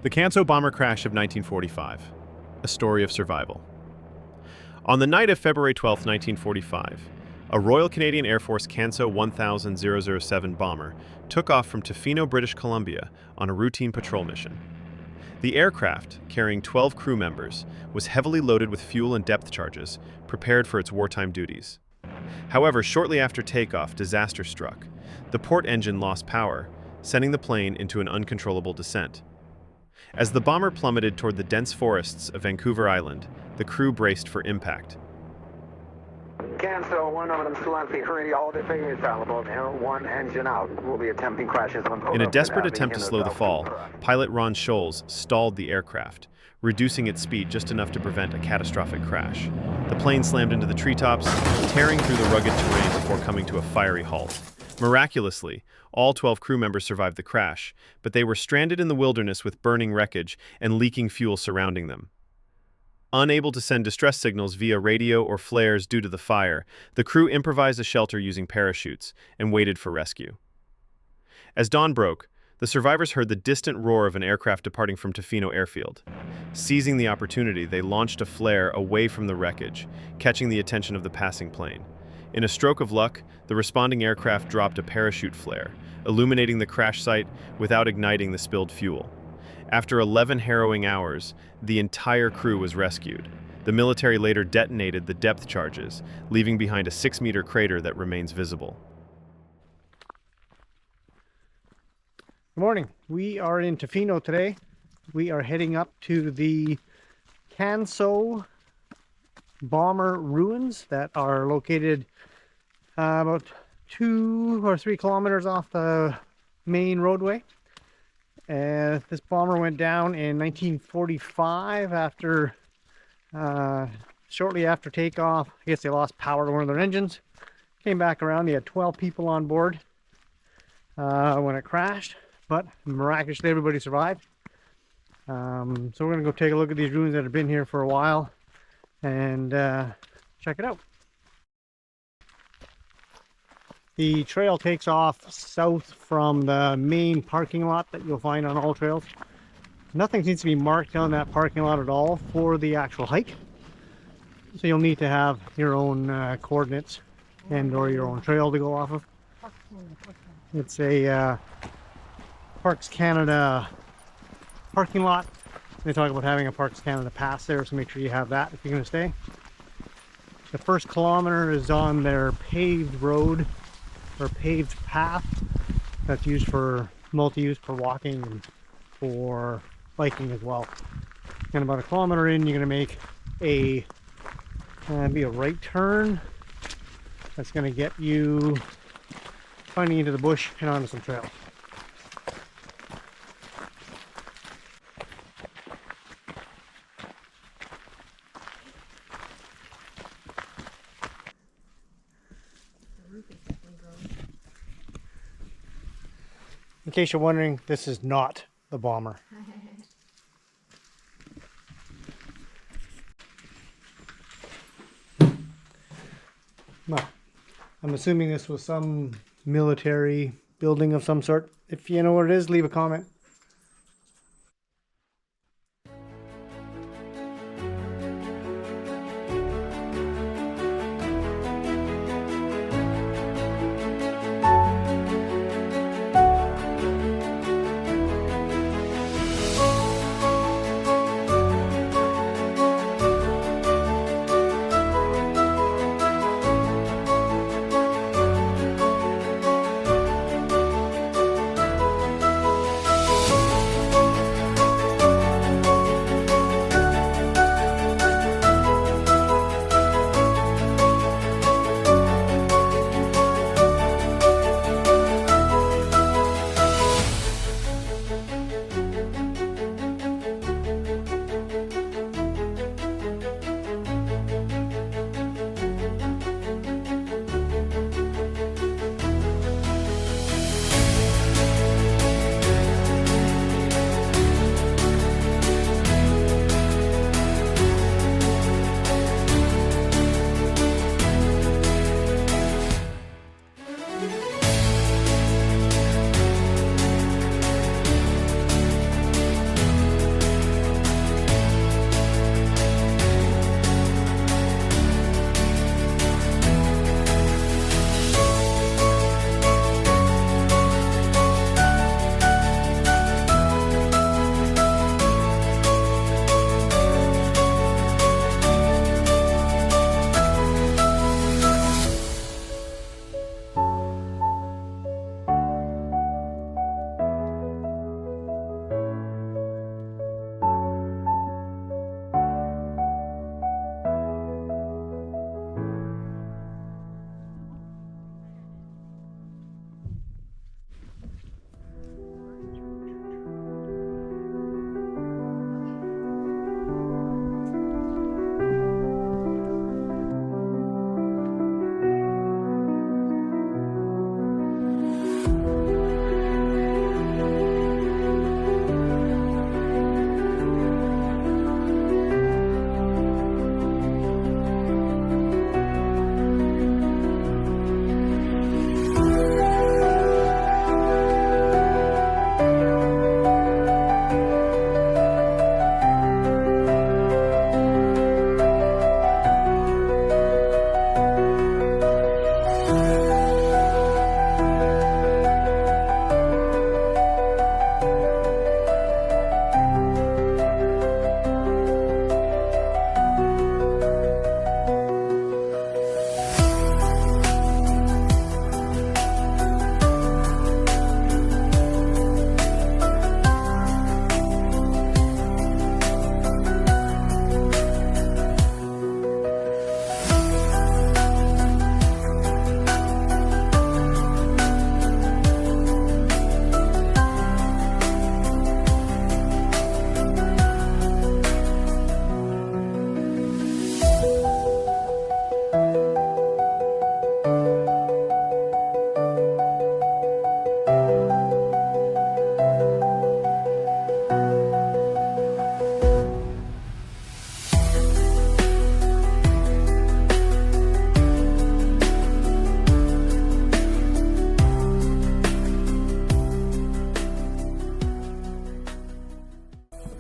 The Canso Bomber crash of 1945, a story of survival. On the night of February 12, 1945, a Royal Canadian Air Force Canso 1000-007 bomber took off from Tofino, British Columbia on a routine patrol mission. The aircraft, carrying 12 crew members, was heavily loaded with fuel and depth charges, prepared for its wartime duties. However, shortly after takeoff, disaster struck. The port engine lost power, sending the plane into an uncontrollable descent. As the bomber plummeted toward the dense forests of Vancouver Island, the crew braced for impact. Canso, one of them still on the hurry, all the figures available, one engine out. We'll be attempting crashes on. In a desperate attempt to slow the fall, pilot Ron Scholes stalled the aircraft, reducing its speed just enough to prevent a catastrophic crash. The plane slammed into the treetops, tearing through the rugged terrain before coming to a fiery halt. Miraculously, all 12 crew members survived the crash, but they were stranded in the wilderness with burning wreckage and leaking fuel surrounding them. Unable to send distress signals via radio or flares due to the fire, the crew improvised a shelter using parachutes and waited for rescue. As dawn broke, the survivors heard the distant roar of an aircraft departing from Tofino Airfield. Seizing the opportunity, they launched a flare away from the wreckage, catching the attention of the passing plane. In a stroke of luck, the responding aircraft dropped a parachute flare, illuminating the crash site without igniting the spilled fuel. After 11 harrowing hours, the entire crew was rescued. The military later detonated the depth charges, leaving behind a 6-meter crater that remains visible. Good morning. We are in Tofino today. We are heading up to the Canso Bomber ruins that are located about 2 or 3 kilometers off the main roadway. This bomber went down in 1945 after shortly after takeoff. I guess they lost power to one of their engines. Came back around. They had 12 people on board when it crashed, but miraculously everybody survived. So we're going to go take a look at these ruins that have been here for a while and check it out. The trail takes off south from the main parking lot that you'll find on all trails. Nothing seems to be marked on that parking lot at all for the actual hike. So you'll need to have your own coordinates and or your own trail to go off of. It's a Parks Canada parking lot. They talk about having a Parks Canada pass there, so make sure you have that if you're going to stay. The first kilometer is on their paved road or paved path that's used for multi-use for walking and for biking as well. And about a kilometer in, you're going to make a right turn that's going to get you finding into the bush and onto some trails. In case you're wondering, this is not the bomber. Well, I'm assuming this was some military building of some sort. If you know what it is, leave a comment.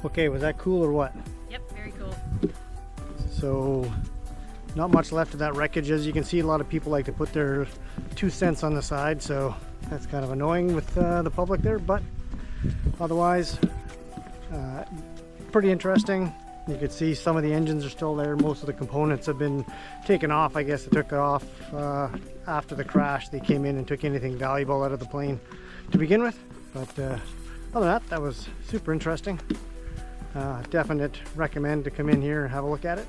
Okay, was that cool or what? Yep, very cool. So, not much left of that wreckage. As you can see, a lot of people like to put their 2 cents on the side, so that's kind of annoying with the public there, but otherwise, pretty interesting. You can see some of the engines are still there. Most of the components have been taken off. I guess they took it off after the crash. They came in and took anything valuable out of the plane to begin with. But other than that was super interesting. Definite recommend to come in here and have a look at it.